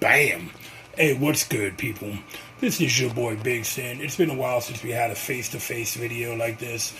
Bam! Hey, what's good, people? This is your boy Big Sin. It's been a while since we had a face-to-face video like this,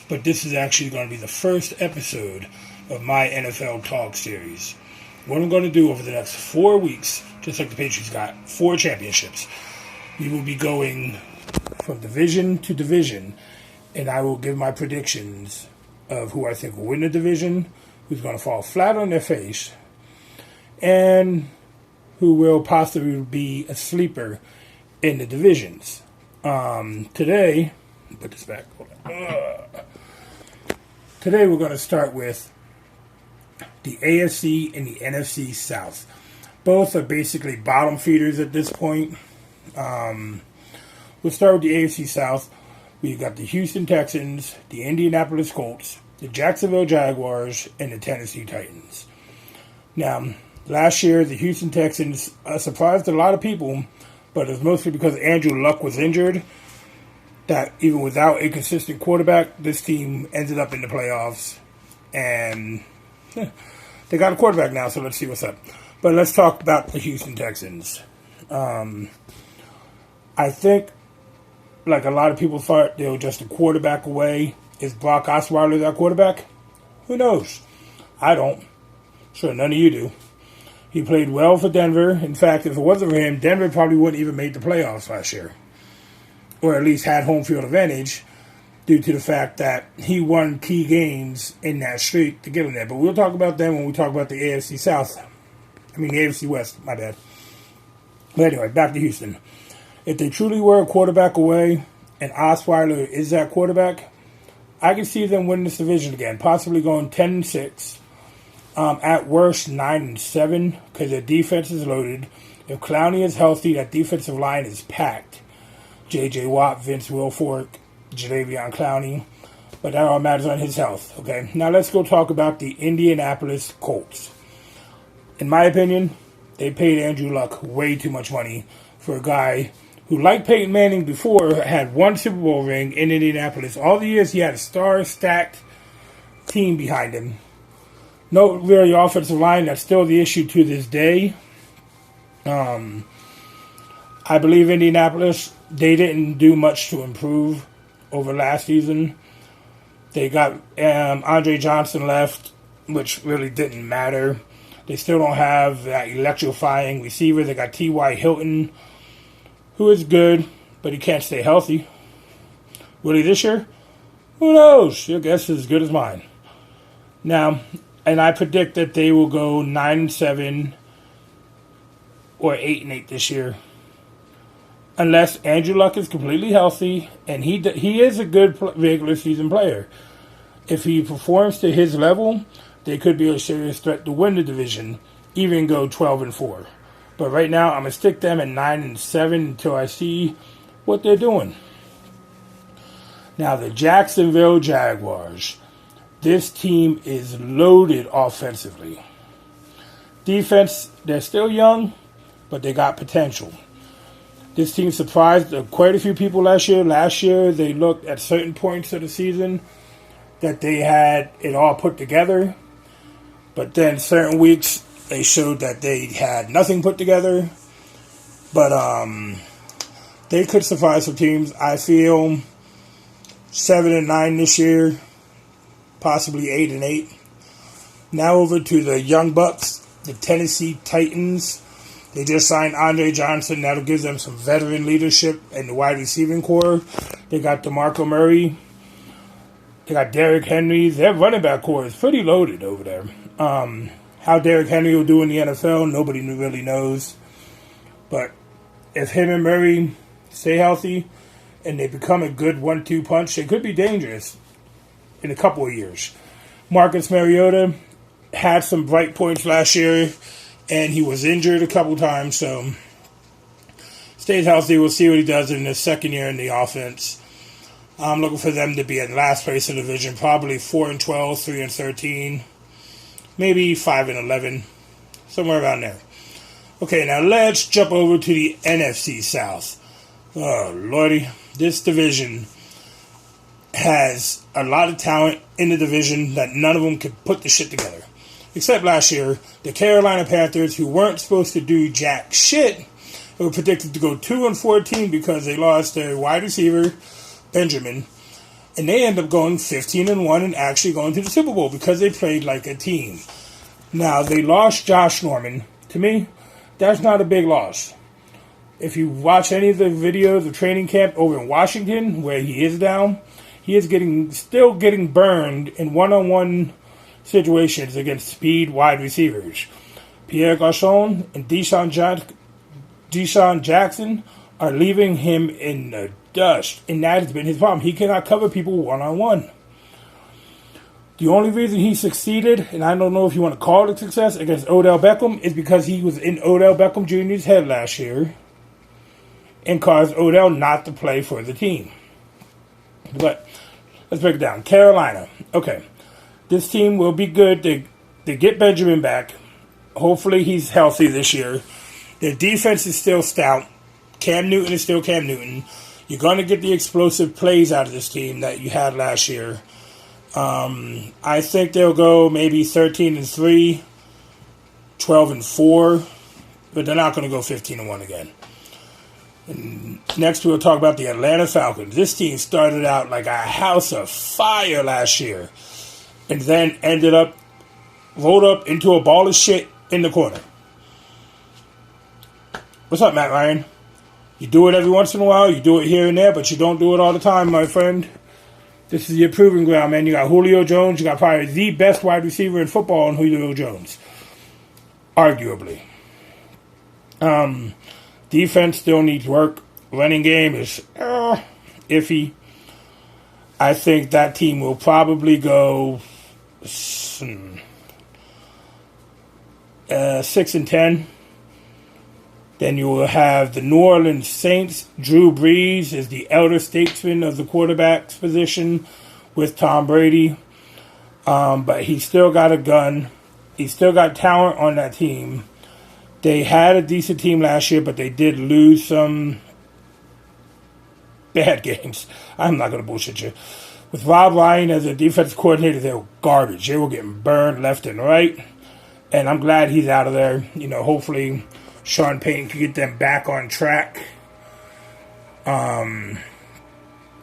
but this is actually going to be the first episode of my NFL Talk series. What I'm going to do over the next 4 weeks, just like the Patriots got 4 championships, we will be going from division to division, and I will give my predictions of who I think will win the division, who's going to fall flat on their face, and who will possibly be a sleeper in the divisions. Today, put this back. Today we're going to start with the AFC and the NFC South. Both are basically bottom feeders at this point. We'll start with the AFC South. We've got the Houston Texans, the Indianapolis Colts, the Jacksonville Jaguars, and the Tennessee Titans. Now, last year, the Houston Texans surprised a lot of people, but it was mostly because Andrew Luck was injured. That even without a consistent quarterback, this team ended up in the playoffs. And they got a quarterback now, so let's see what's up. But let's talk about the Houston Texans. I think, like a lot of people thought, they were just a quarterback away. Is Brock Osweiler that quarterback? Who knows? I don't. Sure, none of you do. He played well for Denver. In fact, if it wasn't for him, Denver probably wouldn't even made the playoffs last year. Or at least had home field advantage due to the fact that he won key games in that streak to get him there. But we'll talk about them when we talk about the AFC South. The AFC West, my bad. But anyway, back to Houston. If they truly were a quarterback away and Osweiler is that quarterback, I can see them winning this division again, possibly going 10-6. At worst, 9-7, because their defense is loaded. If Clowney is healthy, that defensive line is packed. J.J. Watt, Vince Wilfork, Jadeveon Clowney. But that all matters on his health, okay? Now let's go talk about the Indianapolis Colts. In my opinion, they paid Andrew Luck way too much money for a guy who, like Peyton Manning before, had 1 Super Bowl ring in Indianapolis. All the years he had a star-stacked team behind him. No really offensive line. That's still the issue to this day. I believe Indianapolis, they didn't do much to improve over last season. They got Andre Johnson left, which really didn't matter. They still don't have that electrifying receiver. They got T.Y. Hilton, who is good, but he can't stay healthy. Will he this year? Who knows? Your guess is as good as mine. Now, and I predict that they will go 9-7 or 8-8 this year, unless Andrew Luck is completely healthy, and he is a good regular season player. If he performs to his level, they could be a serious threat to win the division, even go 12-4. But right now, I'm gonna stick them at 9-7 until I see what they're doing. Now, the Jacksonville Jaguars. This team is loaded offensively. Defense, they're still young, but they got potential. This team surprised quite a few people last year. Last year, they looked at certain points of the season that they had it all put together. But then certain weeks, they showed that they had nothing put together. But they could surprise some teams. I feel 7-9 this year. Possibly 8-8. Now over to the Young Bucks, the Tennessee Titans. They just signed Andre Johnson. That'll give them some veteran leadership in the wide receiving core. They got DeMarco Murray. They got Derrick Henry. Their running back core is pretty loaded over there. How Derrick Henry will do in the NFL, nobody really knows. But if him and Murray stay healthy and they become a good 1-2 punch, they could be dangerous in a couple of years. Marcus Mariota had some bright points last year, and he was injured a couple times, so stays healthy. We'll see what he does in his second year in the offense. I'm looking for them to be in last place in the division, probably 4-12, 3-13, maybe 5-11, somewhere around there. Okay, now let's jump over to the NFC South. Oh, Lordy, this division has a lot of talent in the division that none of them could put the shit together. except last year, the Carolina Panthers, who weren't supposed to do jack shit, were predicted to go 2-14 because they lost their wide receiver, Benjamin, and they end up going 15-1 and actually going to the Super Bowl because they played like a team. Now, they lost Josh Norman. To me, that's not a big loss. If you watch any of the videos of training camp over in Washington, where he is down, he is still getting burned in one-on-one situations against speed wide receivers. Pierre Garçon and Deshaun Jackson are leaving him in the dust, and that has been his problem. He cannot cover people one-on-one. The only reason he succeeded, and I don't know if you want to call it success, against Odell Beckham is because he was in Odell Beckham Jr.'s head last year and caused Odell not to play for the team. But let's break it down. Carolina. Okay. This team will be good. They get Benjamin back. Hopefully he's healthy this year. Their defense is still stout. Cam Newton is still Cam Newton. You're going to get the explosive plays out of this team that you had last year. I think they'll go maybe 13-3, 12-4, but they're not going to go 15-1 again. And next, we'll talk about the Atlanta Falcons. This team started out like a house of fire last year, and then rolled up into a ball of shit in the corner. What's up, Matt Ryan? You do it every once in a while, you do it here and there, but you don't do it all the time, my friend. This is your proving ground, man. You got Julio Jones. You got probably the best wide receiver in football in Julio Jones. Arguably. Defense still needs work. Running game is iffy. I think that team will probably go 6-10. Then you will have the New Orleans Saints. Drew Brees is the elder statesman of the quarterback's position with Tom Brady. But he's still got a gun. He's still got talent on that team. They had a decent team last year, but they did lose some bad games. I'm not going to bullshit you. With Rob Ryan as a defensive coordinator, they were garbage. They were getting burned left and right. And I'm glad he's out of there. Hopefully Sean Payton can get them back on track. Now,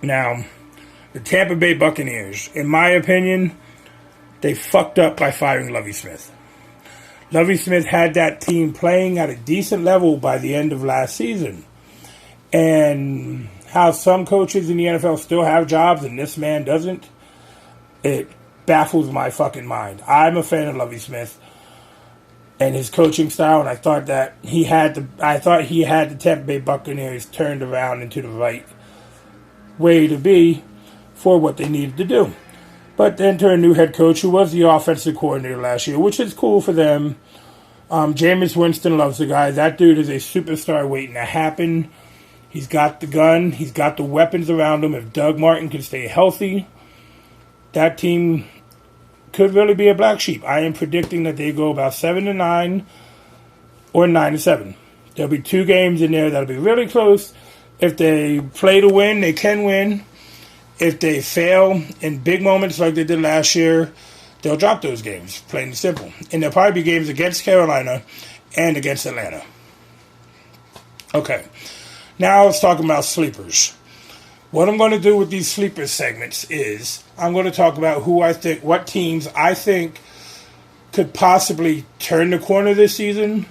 the Tampa Bay Buccaneers, in my opinion, they fucked up by firing Lovie Smith. Lovie Smith had that team playing at a decent level by the end of last season. And how some coaches in the NFL still have jobs and this man doesn't, it baffles my fucking mind. I'm a fan of Lovie Smith and his coaching style, and I thought he had the Tampa Bay Buccaneers turned around into the right way to be for what they needed to do. But then to a new head coach who was the offensive coordinator last year, which is cool for them. Jameis Winston loves the guy. That dude is a superstar waiting to happen. He's got the gun. He's got the weapons around him. If Doug Martin can stay healthy, that team could really be a black sheep. I am predicting that they go about 7-9 or 9-7. There'll be 2 games in there that'll be really close. If they play to win, they can win. If they fail in big moments like they did last year, they'll drop those games, plain and simple. And there'll probably be games against Carolina and against Atlanta. Okay. Now let's talk about sleepers. What I'm going to do with these sleeper segments is I'm going to talk about what teams I think could possibly turn the corner this season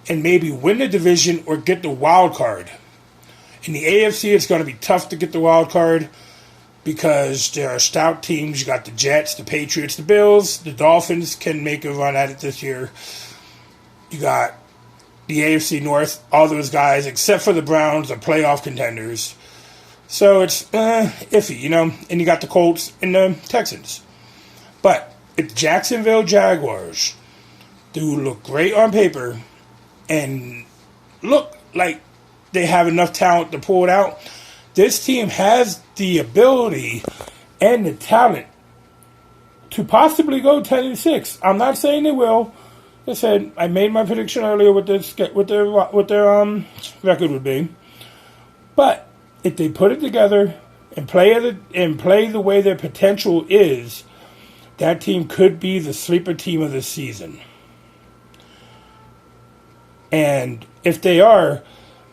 and maybe win the division or get the wild card. In the AFC, it's going to be tough to get the wild card because there are stout teams. You got the Jets, the Patriots, the Bills. The Dolphins can make a run at it this year. You got the AFC North. All those guys, except for the Browns, are playoff contenders. So it's iffy, And you got the Colts and the Texans. But if the Jacksonville Jaguars do look great on paper and look like they have enough talent to pull it out, this team has the ability and the talent to possibly go 10-6. I'm not saying they will. Like I said, I made my prediction earlier what their record would be. But if they put it together and play the way their potential is, that team could be the sleeper team of the season. And if they are,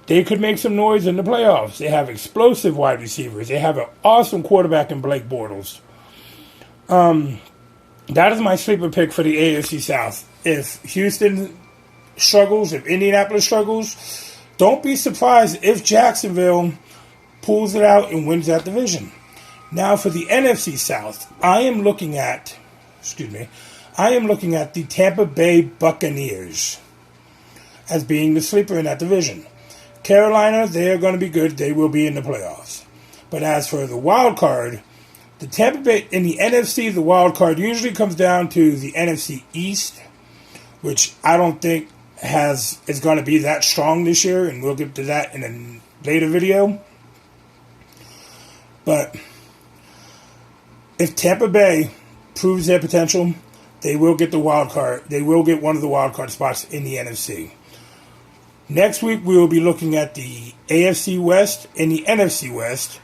they could make some noise in the playoffs. They have explosive wide receivers. They have an awesome quarterback in Blake Bortles. That is my sleeper pick for the AFC South. If Houston struggles, if Indianapolis struggles, don't be surprised if Jacksonville pulls it out and wins that division. Now for the NFC South, I am looking at the Tampa Bay Buccaneers as being the sleeper in that division. Carolina, they are going to be good. They will be in the playoffs. But as for the wild card, the Tampa Bay in the NFC, the wild card usually comes down to the NFC East, which I don't think is going to be that strong this year, and we'll get to that in a later video. But if Tampa Bay proves their potential, they will get the wild card. They will get one of the wild card spots in the NFC. Next week, we will be looking at the AFC West and the NFC West.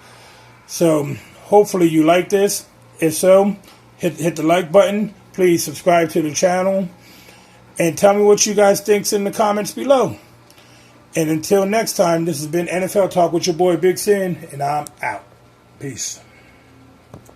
So, hopefully you like this. If so, hit the like button. Please subscribe to the channel. And tell me what you guys think in the comments below. And until next time, this has been NFL Talk with your boy Big Sin, and I'm out. Peace.